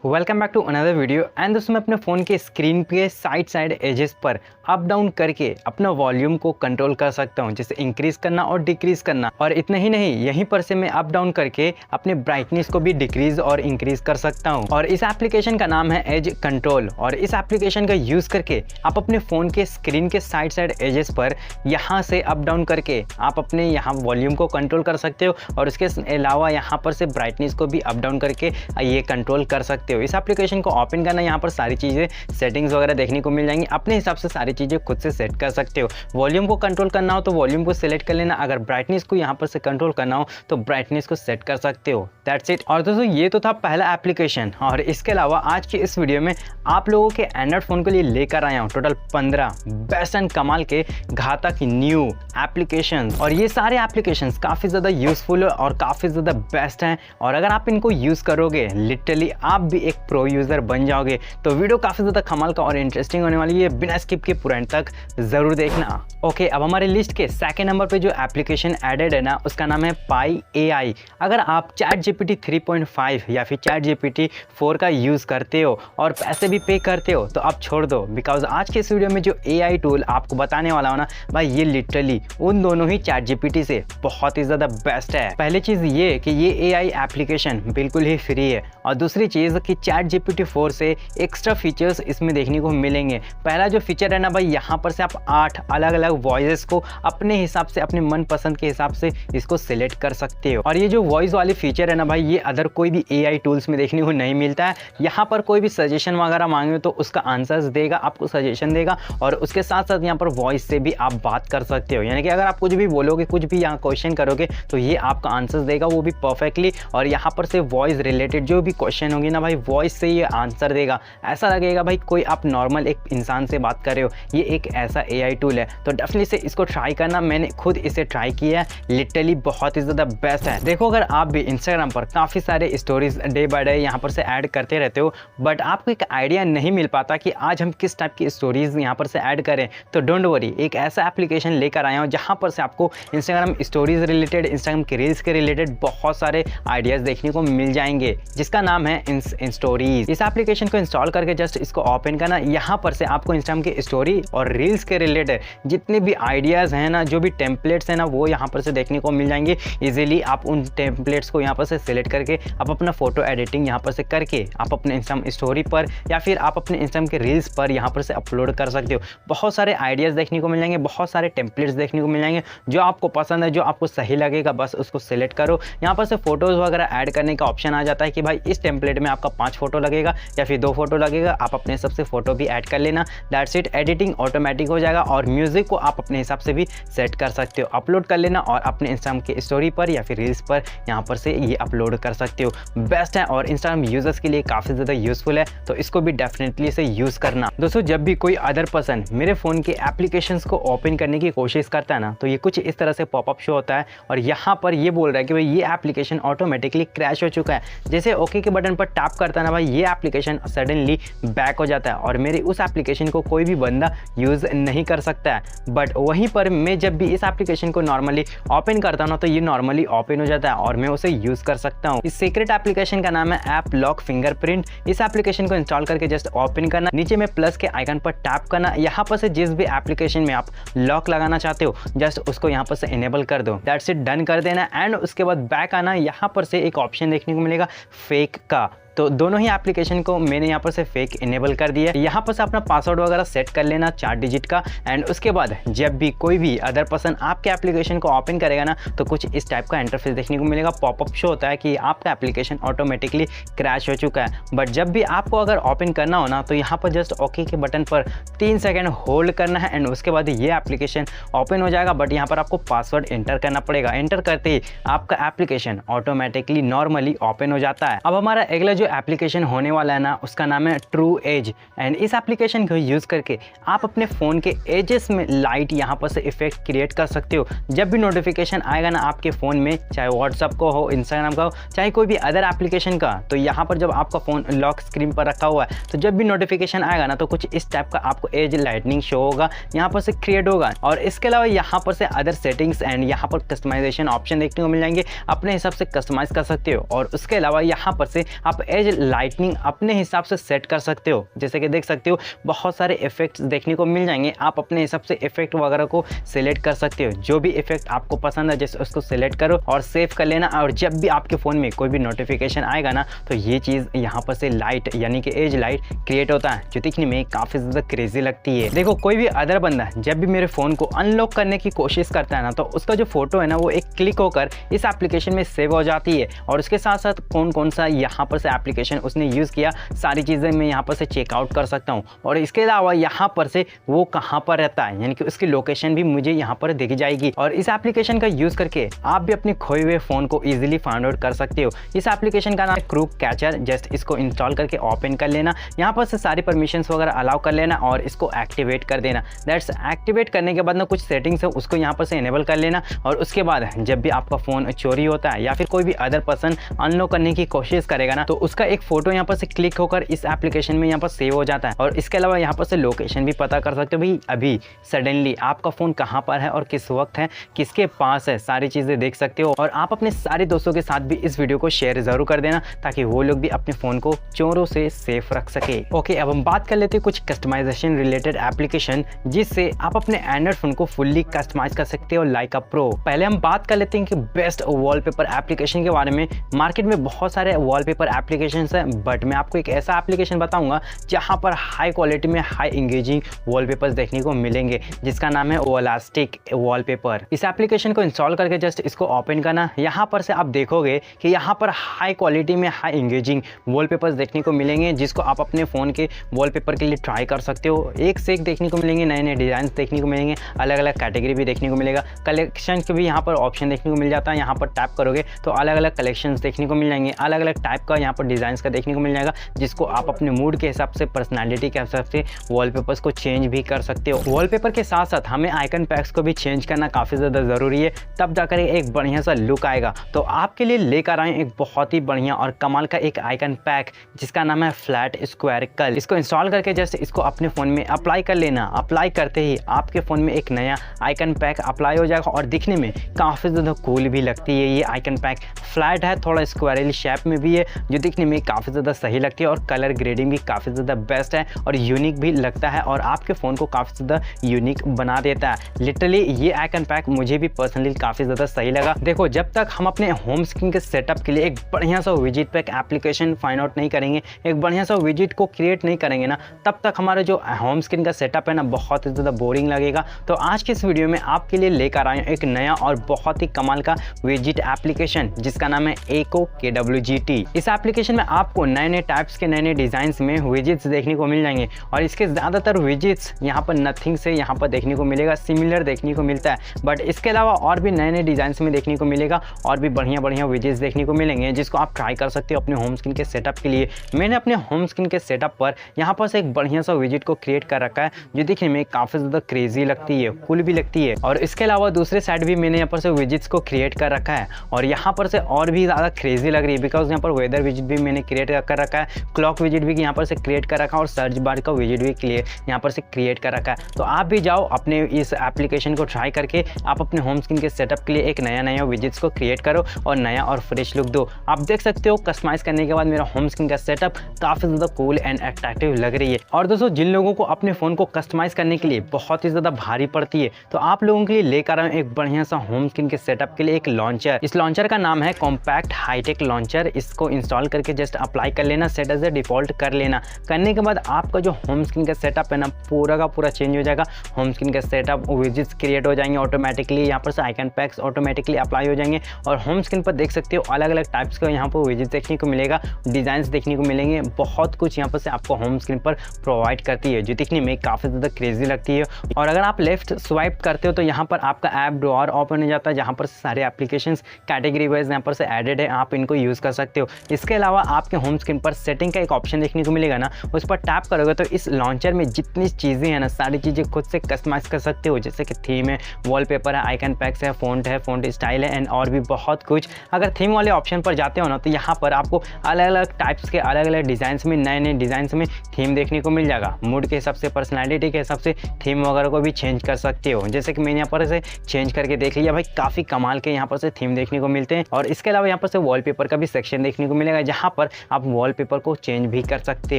Welcome back to another video. And दोस्तों मैं अपने फ़ोन के स्क्रीन पे साइड एजेस पर अप डाउन करके अपना वॉल्यूम को कंट्रोल कर सकता हूँ, जैसे इंक्रीज़ करना और डिक्रीज़ करना। और इतना ही नहीं, यहीं पर से मैं अप डाउन करके अपने ब्राइटनेस को भी डिक्रीज़ और इंक्रीज़ कर सकता हूँ। और इस एप्लीकेशन का नाम है एज कंट्रोल। और इस एप्लीकेशन का यूज़ करके आप अपने फ़ोन के स्क्रीन के साइड एजेस पर यहाँ से अप डाउन करके आप अपने यहाँ वॉल्यूम को कंट्रोल कर सकते हो। और उसके अलावा यहाँ पर से ब्राइटनेस को भी अप डाउन करके ये कंट्रोल कर सकते हो। इस एप्लीकेशन को ओपन करना, यहाँ पर सारी चीज़ें सेटिंग्स वगैरह देखने को मिल जाएंगी। अपने हिसाब से सारी चीज़ें खुद से सेट कर सकते हो। वॉल्यूम को कंट्रोल करना हो तो वॉल्यूम को सिलेक्ट कर लेना। अगर ब्राइटनेस को यहाँ पर से कंट्रोल करना हो तो ब्राइटनेस को सेट कर सकते हो। That's it. और दोस्तों ये तो था पहला एप्लीकेशन। और इसके अलावा आज की इस वीडियो में आप लोगों के एंड्रॉइड फ़ोन के लिए लेकर आया हूँ टोटल 15 बेस्ट एंड कमाल के घातक न्यू एप्लीकेशन। और ये सारे एप्लीकेशन काफ़ी ज़्यादा यूजफुल और काफ़ी ज़्यादा बेस्ट हैं। और अगर आप इनको यूज़ करोगे लिटरली आप भी एक प्रो यूज़र बन जाओगे। तो वीडियो काफ़ी ज़्यादा कमाल का और इंटरेस्टिंग होने वाली है, बिना स्किप के पूरा एंड तक ज़रूर देखना। ओके, अब हमारे लिस्ट के सेकंड नंबर पे जो एप्लीकेशन एडेड है ना, उसका नाम है पाई AI। अगर आप ChatGPT 3.5 या फिर ChatGPT 4 का यूज़ करते हो और पैसे भी पे करते हो तो आप छोड़ दो, बिकॉज आज के इस वीडियो में जो AI टूल आपको बताने वाला हो ना भाई, ये लिटरली उन दोनों ही ChatGPT से बहुत ही ज़्यादा बेस्ट है। पहली चीज़ ये कि ये AI एप्लीकेशन बिल्कुल ही फ्री है। और दूसरी चीज़ कि ChatGPT 4 से एक्स्ट्रा फीचर्स इसमें देखने को मिलेंगे। पहला जो फीचर है ना भाई, यहाँ पर से आप 8 अलग अलग वॉइस को अपने हिसाब से, अपने मनपसंद के हिसाब से इसको सिलेक्ट कर सकते हो। और ये जो वॉइस वाली फीचर है ना भाई, ये अदर कोई भी AI टूल्स में देखने को नहीं मिलता है। यहाँ पर कोई भी सजेशन वगैरह मांगे तो उसका आंसर्स देगा, आपको सजेशन देगा। और उसके साथ साथ यहाँ पर वॉइस से भी आप बात कर सकते हो, यानी कि अगर आप कुछ भी बोलोगे, कुछ भी यहाँ क्वेश्चन करोगे तो ये आपका आंसर्स देगा, वो भी परफेक्टली। और यहाँ पर से वॉइस रिलेटेड जो भी क्वेश्चन होगी ना भाई, वॉइस से ये आंसर देगा। ऐसा लगेगा भाई कोई आप नॉर्मल एक इंसान से बात कर रहे हो। ये एक ऐसा AI टूल है, तो डेफिनेटली से इसको ट्राई करना। मैंने खुद इसे ट्राई किया है, लिटरली बहुत ही ज़्यादा बेस्ट है। देखो, अगर आप भी इंस्टाग्राम पर काफ़ी सारे स्टोरीज डे बाय डे यहाँ पर से ऐड करते रहते हो, बट आपको एक आइडिया नहीं मिल पाता कि आज हम किस टाइप की स्टोरीज यहाँ पर से ऐड करें, तो डोंट वरी, एक ऐसा एप्लीकेशन लेकर आया हूँ जहाँ पर से आपको इंस्टाग्राम स्टोरीज रिलेटेड, इंस्टाग्राम के रील्स के रिलेटेड बहुत सारे आइडियाज़ देखने को मिल जाएंगे, जिसका नाम है स्टोरीज। इस एप्लीकेशन को इंस्टॉल करके जस्ट इसको ओपन करना। यहाँ पर से आपको इंस्टाग्राम के स्टोरी और रील्स के रिलेटेड जितने भी आइडियाज़ हैं ना, जो भी टेम्पलेट्स हैं ना, वो यहाँ पर से देखने को मिल जाएंगे इजीली। आप उन टेम्पलेट्स को यहाँ पर से सिलेक्ट करके आप अपना फोटो एडिटिंग यहाँ पर से करके आप अपने इंस्टाग्राम स्टोरी पर या फिर आप अपने इंस्टाग्राम के रील्स पर यहाँ पर से अपलोड कर सकते हो। बहुत सारे आइडियाज़ देखने को मिल जाएंगे, बहुत सारे टेम्पलेट्स देखने को मिल जाएंगे। जो आपको पसंद है, जो आपको सही लगेगा, बस उसको सिलेक्ट करो। यहाँ पर से फोटोज़ वगैरह ऐड करने का ऑप्शन आ जाता है कि भाई इस टेम्पलेट में आपका 5 फोटो लगेगा या फिर 2 फोटो लगेगा, आप अपने हिसाब से फोटो भी ऐड कर लेना। That's it. एडिटिंग ऑटोमेटिक हो जाएगा और म्यूजिक को आप अपने हिसाब से भी सेट कर सकते हो, अपलोड कर लेना और अपने इंस्टाग्राम के स्टोरी पर या फिर रील्स पर यहाँ पर से ये अपलोड कर सकते हो। बेस्ट है और इंस्टाग्राम यूजर्स के लिए काफ़ी ज़्यादा यूजफुल है, तो इसको भी डेफिनेटली से यूज़ करना। दोस्तों, जब भी कोई अदर पर्सन मेरे फ़ोन के एप्लीकेशंस को ओपन करने की कोशिश करता है ना, तो ये कुछ इस तरह से पॉपअप शो होता है और यहाँ पर ये बोल रहा है कि भाई ये एप्लीकेशन ऑटोमेटिकली क्रैश हो चुका है। जैसे ओके के बटन पर टैप करता है ना भाई, ये एप्लीकेशन सडनली बैक हो जाता है और मेरे उस एप्लीकेशन को कोई भी बंदा यूज़ नहीं कर सकता है। बट वहीं पर मैं जब भी इस एप्लीकेशन को नॉर्मली ओपन करता हूँ ना, तो ये नॉर्मली ओपन हो जाता है और मैं उसे यूज़ कर सकता हूँ। इस सीक्रेट एप्लीकेशन का नाम है ऐप लॉक फिंगरप्रिंट। इस एप्लीकेशन को इंस्टॉल करके जस्ट ओपन करना, नीचे में प्लस के आइकन पर टैप करना। यहाँ पर से जिस भी एप्लीकेशन में आप लॉक लगाना चाहते हो जस्ट उसको यहाँ पर से इनेबल कर दो। दैट्स इट, डन कर देना। एंड उसके बाद बैक आना। यहाँ पर से एक ऑप्शन देखने को मिलेगा फेक का, तो दोनों ही एप्लीकेशन को मैंने यहाँ पर से फेक इनेबल कर दिया। यहाँ पर से अपना पासवर्ड वगैरह सेट कर लेना 4 डिजिट का। एंड उसके बाद जब भी कोई भी अदर पर्सन आपके एप्लीकेशन को ओपन करेगा ना, तो कुछ इस टाइप का इंटरफेस देखने को मिलेगा। पॉपअप शो होता है कि आपका एप्लीकेशन ऑटोमेटिकली क्रैश हो चुका है। बट जब भी आपको अगर ओपन करना हो ना, तो यहाँ पर जस्ट ओके के बटन पर 3 सेकेंड होल्ड करना है एंड उसके बाद ये एप्लीकेशन ओपन हो जाएगा। बट यहाँ पर आपको पासवर्ड एंटर करना पड़ेगा। एंटर करते ही आपका एप्लीकेशन ऑटोमेटिकली नॉर्मली ओपन हो जाता है। अब हमारा अगला जो एप्लीकेशन होने वाला है ना, उसका नाम है ट्रू एज। एंड इस एप्लीकेशन को यूज़ करके आप अपने फ़ोन के एजेस में लाइट यहाँ पर से इफेक्ट क्रिएट कर सकते हो। जब भी नोटिफिकेशन आएगा ना आपके फ़ोन में, चाहे व्हाट्सअप को हो, इंस्टाग्राम का हो, चाहे कोई भी अदर एप्लीकेशन का, तो यहाँ पर जब आपका फ़ोन लॉक स्क्रीन पर रखा हुआ है, तो जब भी नोटिफिकेशन आएगा ना, तो कुछ इस टाइप का आपको एज लाइटनिंग शो होगा, यहाँ पर से क्रिएट होगा। और इसके अलावा यहाँ पर से अदर सेटिंग्स एंड यहाँ पर कस्टमाइजेशन ऑप्शन देखने को मिल जाएंगे, अपने हिसाब से कस्टमाइज़ कर सकते हो। और उसके अलावा यहाँ पर से आप एज लाइटनिंग अपने हिसाब से सेट कर सकते हो। जैसे कि देख सकते हो बहुत सारे इफेक्ट्स देखने को मिल जाएंगे, आप अपने हिसाब से इफेक्ट वगैरह को सिलेक्ट कर सकते हो। जो भी इफेक्ट आपको पसंद है जैसे उसको सिलेक्ट करो और सेव कर लेना। और जब भी आपके फ़ोन में कोई भी नोटिफिकेशन आएगा ना तो ये चीज़ यहाँ पर से लाइट यानी कि एज लाइट क्रिएट होता है, जो दिखने में काफ़ी ज़्यादा क्रेजी लगती है। देखो कोई भी अदर बंदा जब भी मेरे फ़ोन को अनलॉक करने की कोशिश करता है ना तो उसका जो फोटो है ना वो एक क्लिक होकर इस एप्लीकेशन में सेव हो जाती है। और उसके साथ साथ कौन कौन सा यहाँ पर से एप्लीकेशन उसने यूज़ किया सारी चीज़ें मैं यहाँ पर से चेकआउट कर सकता हूँ। और इसके अलावा यहाँ पर से वो कहाँ पर रहता है यानी कि उसकी लोकेशन भी मुझे यहाँ पर दिख जाएगी। और इस एप्लीकेशन का यूज़ करके आप भी अपने खोए हुए फ़ोन को ईजिली फाइंड आउट कर सकते हो। इस एप्लीकेशन का नाम है क्रूक कैचर। जस्ट इसको इंस्टॉल करके ओपन कर लेना, यहाँ पर से सारी परमिशंस वगैरह अलाउ कर लेना और इसको एक्टिवेट कर देना। दैट्स एक्टिवेट करने के बाद ना कुछ सेटिंग्स है उसको यहाँ पर से इनेबल कर लेना। और उसके बाद जब भी आपका फ़ोन चोरी होता है या फिर कोई भी अदर पर्सन अनलॉक करने की कोशिश करेगा ना तो उसका एक फ़ोटो यहाँ पर से क्लिक होकर इस एप्लीकेशन में यहाँ पर सेव हो जाता है। और इसके अलावा यहाँ पर से लोकेशन भी पता कर सकते हो भाई अभी सडनली आपका फ़ोन कहाँ पर है और किस वक्त है, किसके पास है, सारी चीज़ें देख सकते हो। और आप अपने सारे दोस्तों के साथ भी इस वीडियो को शेयर ज़रूर कर देना ताकि वो लोग भी अपने फ़ोन को चोरों से सेफ रख सके। ओके, अब हम बात कर लेते हैं कुछ कस्टमाइजेशन रिलेटेड एप्लीकेशन जिससे आप अपने एंड्रॉइड फ़ोन को फुल्ली कस्टमाइज कर सकते हो लाइक अ प्रो। पहले हम बात कर लेते हैं कि बेस्ट वॉलपेपर एप्लीकेशन के बारे में। मार्केट में बहुत सारे वॉलपेपर एप्लीकेशंस हैं बट मैं आपको एक ऐसा एप्लीकेशन बताऊंगा जहां पर हाई क्वालिटी में हाई इंगेजिंग वॉलपेपर्स देखने को मिलेंगे जिसका नाम है ओलास्टिक वॉलपेपर। इस एप्लीकेशन को इंस्टॉल करके जस्ट इसको ओपन करना, यहाँ पर से आप देखोगे कि यहाँ पर हाई क्वालिटी में हाई इंगेजिंग वॉलपेपर्स देखने को मिलेंगे जिसको आप अपने फ़ोन के वॉलपेपर के लिए ट्राई कर सकते हो। एक से एक देखने को मिलेंगे, नए नए डिज़ाइन देखने को मिलेंगे, अलग अलग कैटेगरी भी देखने को मिलेगा, कलेक्शन के भी यहाँ पर ऑप्शन देखने को मिल जाता है। यहाँ पर टैप करोगे तो अलग अलग कलेक्शंस देखने को मिल जाएंगे, अलग अलग टाइप का यहाँ पर डिज़ाइंस का देखने को मिल जाएगा जिसको आप अपने मूड के हिसाब से, पर्सनालिटी के हिसाब से वॉलपेपर्स को चेंज भी कर सकते हो। वॉलपेपर के साथ साथ हमें आइकन पैक्स को भी चेंज करना काफ़ी ज़्यादा ज़रूरी है, तब जाकर एक बढ़िया सा लुक आएगा। तो आपके लिए लेकर आए एक बहुत ही बढ़िया और कमाल का एक आइकन पैक जिसका नाम है फ्लैट स्क्वायर कल। इसको इंस्टॉल करके जस्ट इसको अपने फ़ोन में अप्लाई कर लेना। अप्लाई करते ही आपके फ़ोन में एक नया आइकन पैक अप्लाई हो जाएगा और दिखने में काफ़ी ज़्यादा कूल भी लगती है। ये आइकन पैक फ्लैट है, थोड़ा स्क्वायरली शेप में भी है जो दिखने में काफ़ी ज़्यादा सही लगती है और कलर ग्रेडिंग भी काफ़ी ज़्यादा बेस्ट है और यूनिक भी लगता है और आपके फ़ोन को काफ़ी ज़्यादा यूनिक बना देता है। लिटरली ये आइकन पैक मुझे भी पर्सनली काफ़ी ज़्यादा सही लगा। देखो जब तक हम अपने होम स्क्रीन के सेटअप के लिए एक बढ़िया सा visit pack application find out नहीं करेंगे, एक बढ़िया सा विजिट को क्रिएट नहीं करेंगे ना, तब तक हमारा जो होम स्क्रीन का सेटअप है ना बहुत ही ज़्यादा बोरिंग लगेगा। तो आज के इस वीडियो में आपके लिए लेकर आए एक नया और बहुत ही कमाल का विजिट एप्लीकेशन जिसका नाम है एको KWGT। इस एप्लीकेशन में आपको नए नए टाइप्स के नए नए डिज़ाइंस में विजिट्स देखने को मिल जाएंगे और इसके ज़्यादातर विजिट्स यहाँ पर नथिंग से यहाँ पर देखने को मिलेगा, सिमिलर देखने को मिलता है। बट इसके अलावा और भी नए नए डिज़ाइंस में देखने को मिलेगा और भी बढ़िया बढ़िया विजिट्स देखने को मिलेंगे जिसको आप ट्राई कर सकते हो अपने होम स्क्रीन के सेटअप के लिए। मैंने अपने होम स्क्रीन के सेटअप पर यहाँ पर से एक बढ़िया सा विजिट को क्रिएट कर रखा है जो दिखने में काफ़ी ज़्यादा क्रेजी लगती है, कूल भी लगती है। और इसके अलावा दूसरे साइड भी मैंने यहाँ पर से विजिट्स को क्रिएट कर रखा है और यहाँ पर से और भी ज़्यादा क्रेजी लग रही है बिकॉज यहाँ पर वेदर विजिट भी मैंने क्रिएट कर रखा है, क्लॉक विजिट भी यहाँ पर से क्रिएट कर रखा है और सर्च बार का विजिट भी यहाँ पर से क्रिएट कर रखा है। तो आप भी जाओ अपने इस एप्लीकेशन को ट्राई करके आप अपने होम स्क्रीन के सेटअप के लिए एक नया नया विजिट्स को क्रिएट करो और नया और फ्रेश लुक दो। आप देख सकते हो कस्टमाइज करने के बाद मेरा होम स्क्रीन का सेटअप काफ़ी ज़्यादा कूल एंड अट्रैक्टिव लग रही है। और दोस्तों जिन लोगों को अपने फ़ोन को कस्टमाइज करने के लिए बहुत ही ज़्यादा भारी पड़ती है तो आप लोगों के लिए लेकर आए एक बढ़िया सा होम स्क्रीन के सेटअप के लिए एक लॉन्चर। इस लॉन्चर का नाम है कॉम्पैक्ट हाईटेक लॉन्चर। इसको इंस्टॉल करके जस्ट अप्लाई कर लेना, सेट एज ए डिफॉल्ट कर लेना। करने के बाद आपका जो होम स्क्रीन का सेटअप है ना पूरा का पूरा चेंज हो जाएगा। होम स्क्रीन का सेटअप विजिट्स क्रिएट हो जाएंगे ऑटोमेटिकली, यहाँ पर से आइकन पैक्स ऑटोमेटिकली अप्लाई हो जाएंगे और होम स्क्रीन पर देख सकते हो अलग अलग टाइप्स का यहाँ पर विजिट्स देखने को मिलेगा, डिज़ाइंस देखने को मिलेंगे, बहुत कुछ यहाँ पर से आपको होम स्क्रीन पर प्रोवाइड करती है जो दिखने में काफ़ी ज़्यादा क्रेजी लगती है। और अगर आप लेफ्ट स्वाइप करते हो तो यहाँ पर आपका ऐप ड्रॉअर ओपन हो जाता है जहाँ पर सारे एप्लीकेशंस कैटेगरी वाइज यहाँ पर से एडेड है, आप इनको यूज़ कर सकते हो। इसके अलावा आपके होम स्क्रीन पर सेटिंग का एक ऑप्शन देखने को मिलेगा ना, उस पर टैप करोगे तो इस लॉन्चर में जितनी चीज़ें हैं ना सारी चीज़ें खुद से कस्टमाइज कर सकते हो, जैसे कि थीम है, वॉलपेपर है, आइकन पैक्स है, फ़ॉन्ट स्टाइल है एंड और भी बहुत कुछ। अगर थीम वाले ऑप्शन पर जाते हो ना तो यहाँ पर आपको अलग अलग टाइप्स के अलग अलग डिज़ाइंस में नए नए डिज़ाइंस में थीम देखने को मिल जाएगा। मूड के हिसाब से, पर्सनैलिटी के हिसाब से थीम वगैरह को भी चेंज कर सकते हो। जैसे कि मैंने यहाँ पर से चेंज करके देख लिया भाई, काफ़ी कमाल के यहाँ पर से थीम देखने को मिलते हैं। और इसके अलावा यहाँ पर से वॉलपेपर का भी सेक्शन देखने को मिलेगा यहाँ पर आप वॉलपेपर को चेंज भी कर सकते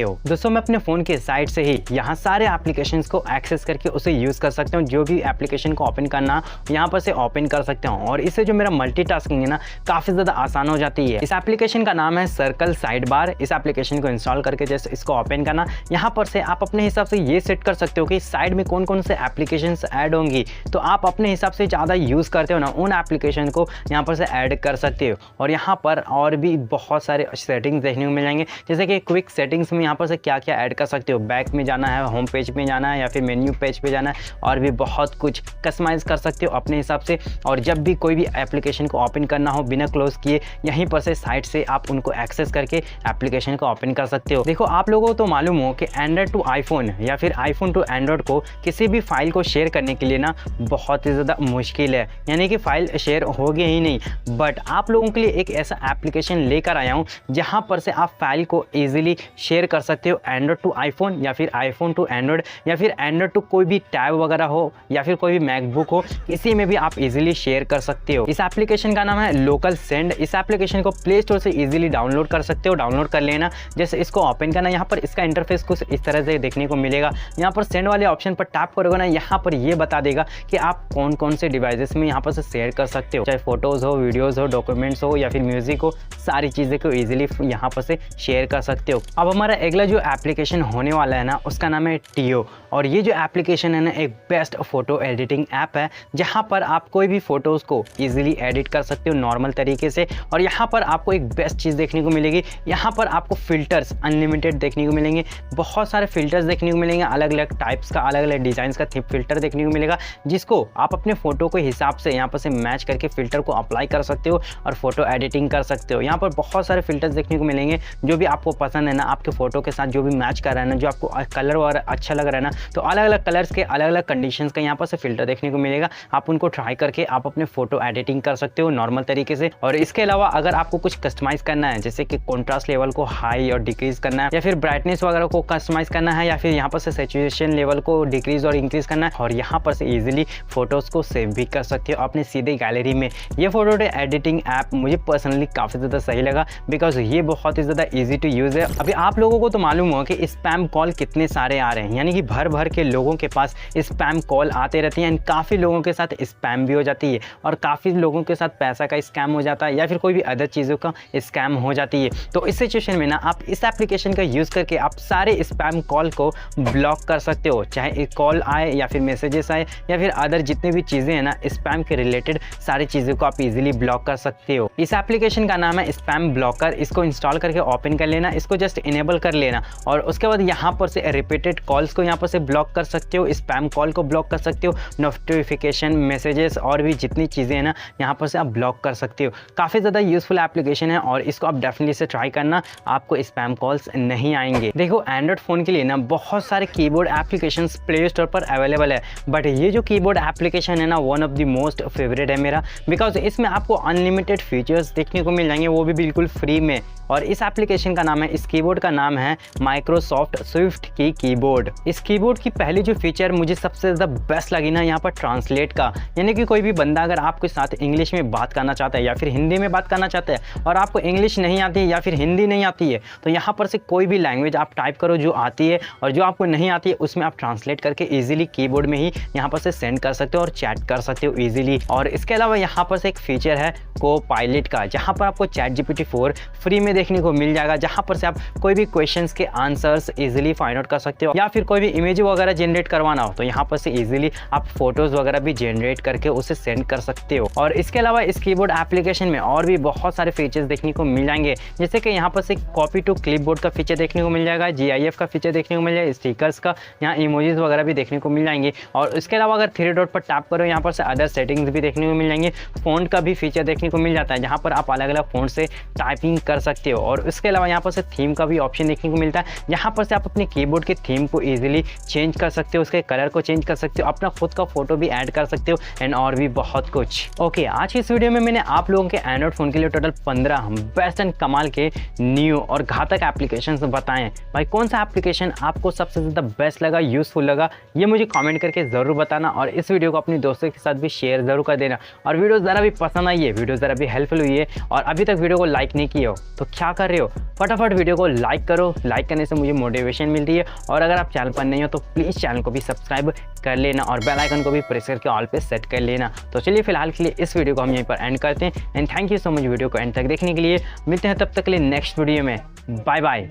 हो। दोस्तों मैं अपने फ़ोन के साइड से ही यहाँ सारे एप्लीकेशंस को एक्सेस करके उसे यूज़ कर सकता हूँ। जो भी एप्लीकेशन को ओपन करना यहाँ पर से ओपन कर सकता हूँ और इससे जो मेरा मल्टीटास्किंग है ना काफ़ी ज़्यादा आसान हो जाती है। इस एप्लीकेशन का नाम है सर्कल साइड बार। इस एप्लीकेशन को इंस्टॉल करके जैसे इसको ओपन करना, यहाँ पर से आप अपने हिसाब से ये सेट कर सकते हो कि साइड में कौन कौन से एप्लीकेशंस ऐड होंगी। तो आप अपने हिसाब से ज़्यादा यूज़ करते हो ना, उन एप्लीकेशन को यहाँ पर से ऐड कर सकते हो। और यहाँ पर और भी बहुत सारे सेटिंग्स देखने को मिल जाएंगे, जैसे कि क्विक सेटिंग्स में यहाँ पर से क्या क्या ऐड कर सकते हो। बैक में जाना है, होम पेज में जाना है या फिर मेन्यू पेज पे जाना है, और भी बहुत कुछ कस्टमाइज़ कर सकते हो अपने हिसाब से। और जब भी कोई भी एप्लीकेशन को ओपन करना हो बिना क्लोज किए, यहीं पर से साइड से आप उनको एक्सेस करके एप्लीकेशन को ओपन कर सकते हो। देखो आप लोगों को तो मालूम हो कि एंड्रॉयड टू आईफोन या फिर आईफोन टू एंड्रॉयड को किसी भी फाइल को शेयर करने के लिए ना बहुत ही ज़्यादा मुश्किल है, यानी कि फ़ाइल शेयर होगी ही नहीं। बट आप लोगों के लिए एक ऐसा एप्लीकेशन लेकर आया हूँ जहाँ पर से आप फाइल को ईजिली शेयर कर सकते हो, एंड्रॉयड टू आईफोन या फिर आईफोन टू एंड्रॉयड या फिर एंड्रॉयड टू कोई भी टैब वगैरह हो या फिर कोई भी मैकबुक हो, किसी में भी आप इजीली शेयर कर सकते हो। इस एप्लीकेशन का नाम है लोकल सेंड। इस एप्लीकेशन को प्ले स्टोर से इजीली डाउनलोड कर सकते हो। डाउनलोड कर लेना, जैसे इसको ओपन करना, यहाँ पर इसका इंटरफेस कुछ इस तरह से देखने को मिलेगा। यहाँ पर सेंड वाले ऑप्शन पर टैप करोगे ना, यहाँ पर ये बता देगा कि आप कौन कौन से डिवाइसेस में यहाँ पर से शेयर कर सकते हो, चाहे फोटोज़ हो, वीडियोज़ हो, डॉक्यूमेंट्स हो या फिर म्यूजिक हो, सारी चीज़ें को ईजिली यहाँ पर से शेयर कर सकते हो। अब हमारा अगला जो एप्लीकेशन होने वाला है ना, उसका नाम है टियो। और ये जो एप्लीकेशन है ना, एक बेस्ट फोटो एडिटिंग ऐप है, जहाँ पर आप कोई भी फोटोज़ को ईजिली एडिट कर सकते हो नॉर्मल तरीके से। और यहाँ पर आपको एक बेस्ट चीज़ देखने को मिलेगी, यहाँ पर आपको फ़िल्टर्स अनलिमिटेड देखने को मिलेंगे। बहुत सारे फ़िल्टर्स देखने को मिलेंगे, अलग अलग टाइप्स का, अलग अलग डिज़ाइंस का फ़िल्टर देखने को मिलेगा, जिसको आप अपने फ़ोटो के हिसाब से यहाँ पर से मैच करके फ़िल्टर को अप्लाई कर सकते हो और फोटो एडिटिंग कर सकते हो। यहाँ पर बहुत सारे फ़िल्टर्स देखने को मिलेंगे, जो भी आपको पसंद है ना, आपके फ़ोटो के साथ जो भी मैच कर रहा है ना, जो आपको कलर वगैरह अच्छा लग रहा है ना, तो अलग अलग कलर्स के अलग अलग कंडीशंस का यहाँ पर से फ़िल्टर देखने को मिलेगा। आप उनको ट्राई करके आप अपने फ़ोटो एडिटिंग कर सकते हो नॉर्मल तरीके से। और इसके अलावा अगर आपको कुछ कस्टमाइज़ करना है, जैसे कि कॉन्ट्रास्ट लेवल को हाई और डिक्रीज़ करना है, या फिर ब्राइटनेस वगैरह को कस्टमाइज़ करना है, या फिर यहाँ पर से सैचुरेशन लेवल को डिक्रीज़ और इंक्रीज़ करना है, और यहाँ पर से ईजिली फ़ोटोज़ को सेव भी कर सकते हो अपने सीधे गैलरी में। ये फ़ोटो एडिटिंग ऐप मुझे पर्सनली काफ़ी ज़्यादा सही लगा, बिकॉज ये बहुत ही ज़्यादा ईजी टू यूज़ है। अभी आप लोगों को तो मालूम हो कि स्पैम कॉल कितने सारे आ रहे हैं, यानी कि भर भर के लोगों के पास स्पैम कॉल आते रहती हैं, काफ़ी लोगों के साथ स्पैम भी हो जाती है, और काफ़ी लोगों के साथ पैसा का स्कैम हो जाता है या फिर कोई भी अदर चीज़ों का स्कैम हो जाती है। तो इस सिचुएशन में ना आप इस एप्लीकेशन का यूज़ करके आप सारे स्पैम कॉल को ब्लॉक कर सकते हो, चाहे कॉल आए या फिर मैसेजेस आए या फिर अदर जितने भी चीज़ें हैं ना स्पैम के रिलेटेड, सारी चीज़ों को आप इजीली ब्लॉक कर सकते हो। इस एप्लीकेशन का नाम है स्पैम ब्लॉकर। इसको इंस्टॉल करके ओपन कर लेना, इसको जस्ट इनेबल कर लेना, और उसके बाद यहाँ पर से रिपीटेड कॉल्स को यहाँ पर से ब्लॉक कर सकते हो, स्पैम कॉल को ब्लॉक कर सकते हो, नोटिफिकेशन, मैसेजेस और भी जितनी चीज़ें हैं ना यहाँ पर से आप ब्लॉक कर सकते हो। काफ़ी ज़्यादा यूजफुल एप्लीकेशन है और इसको आप डेफिनेटली से ट्राई करना, आपको स्पैम कॉल्स नहीं आएंगे। देखो एंड्रॉयड फ़ोन के लिए ना बहुत सारे कीबोर्ड एप्लीकेशन प्ले स्टोर पर अवेलेबल है, बट ये जो कीबोर्ड एप्लीकेशन है ना, one of the most favourite है मेरा, बिकॉज इसमें आपको अनलिमिटेड फीचर्स देखने को मिल जाएंगे, वो भी बिल्कुल फ्री में। और इस एप्लीकेशन का नाम है, इस कीबोर्ड का नाम है माइक्रोसॉफ्ट स्विफ्ट की कीबोर्ड। इस कीबोर्ड की पहली जो फीचर मुझे सबसे ज़्यादा बेस्ट लगी ना, यहाँ पर ट्रांसलेट का, यानी कि कोई भी बंदा अगर आपके साथ इंग्लिश में बात करना चाहता है या फिर हिंदी में बात करना चाहता है और आपको इंग्लिश नहीं आती है या फिर हिंदी नहीं आती है, तो यहाँ पर से कोई भी लैंग्वेज आप टाइप करो जो आती है, और जो आपको नहीं आती है उसमें आप ट्रांसलेट करके ईजिली कीबोर्ड में ही यहाँ पर से सेंड कर सकते हो और चैट कर सकते हो ईजिली। और इसके अलावा यहाँ पर से एक फीचर है को पायलट का, जहाँ पर आपको ChatGPT 4 फ्री में देखने को मिल जाएगा, जहाँ पर से आप कोई भी क्वेश्चंस के आंसर्स इजीली फाइंड आउट कर सकते हो, या फिर कोई भी इमेज वगैरह जनरेट करवाना हो तो यहाँ पर से इजीली आप फोटोज वगैरह भी जनरेट करके उसे सेंड कर सकते हो। और इसके अलावा इस कीबोर्ड एप्लीकेशन में और भी बहुत सारे फीचर्स देखने को मिल जाएंगे, जैसे कि यहाँ पर से कॉपी टू क्लिपबोर्ड का फीचर देखने को मिल जाएगा, GIF का फीचर देखने को मिल जाएगा, स्टिकर्स का, यहाँ इमोजीज वगैरह भी देखने को मिल जाएंगे। और इसके अलावा अगर 3 डॉट पर टैप करो, यहाँ पर से अदर सेटिंग्स भी देखने को मिल जाएंगे। फ़ॉन्ट का भी फीचर देखने को मिल जाता है, जहाँ पर आप अलग अलग फ़ॉन्ट से टाइपिंग कर सकते हो। और इसके अलावा यहाँ पर से थीम का भी ऑप्शन देखने को मिलता है, यहाँ पर से आप अपने कीबोर्ड के थीम को ईजिली चेंज कर सकते हो, उसके कलर को चेंज कर सकते हो, अपना खुद का फोटो भी ऐड कर सकते हो, एंड और भी बहुत कुछ। ओके, आज की इस वीडियो में मैंने आप लोगों के एंड्रॉइड फ़ोन के लिए टोटल 15 बेस्ट एंड कमाल के न्यू और घातक एप्लीकेशन बताएं। भाई कौन सा एप्लीकेशन आपको सबसे ज़्यादा बेस्ट लगा, यूज़फुल लगा, ये मुझे कमेंट करके ज़रूर बताना, और इस वीडियो को अपने दोस्तों के साथ भी शेयर ज़रूर कर देना। और वीडियो ज़रा भी पसंद आई है, वीडियो ज़रा भी हेल्पफुल हुई है और अभी तक वीडियो को लाइक नहीं किया हो तो क्या कर रहे हो, फटाफट वीडियो को लाइक करो। लाइक करने से मुझे मोटिवेशन मिलती है। और अगर आप चैनल पर नहीं हो तो प्लीज़ चैनल को भी सब्सक्राइब कर लेना और बेल आइकन को भी प्रेस करके ऑल पे सेट कर लेना। तो चलिए फिलहाल के लिए इस वीडियो को हम यहीं पर एंड करते हैं। And thank you so much video को एंड तक देखने के लिए। मिलते हैं तब तक के लिए नेक्स्ट वीडियो में। Bye bye.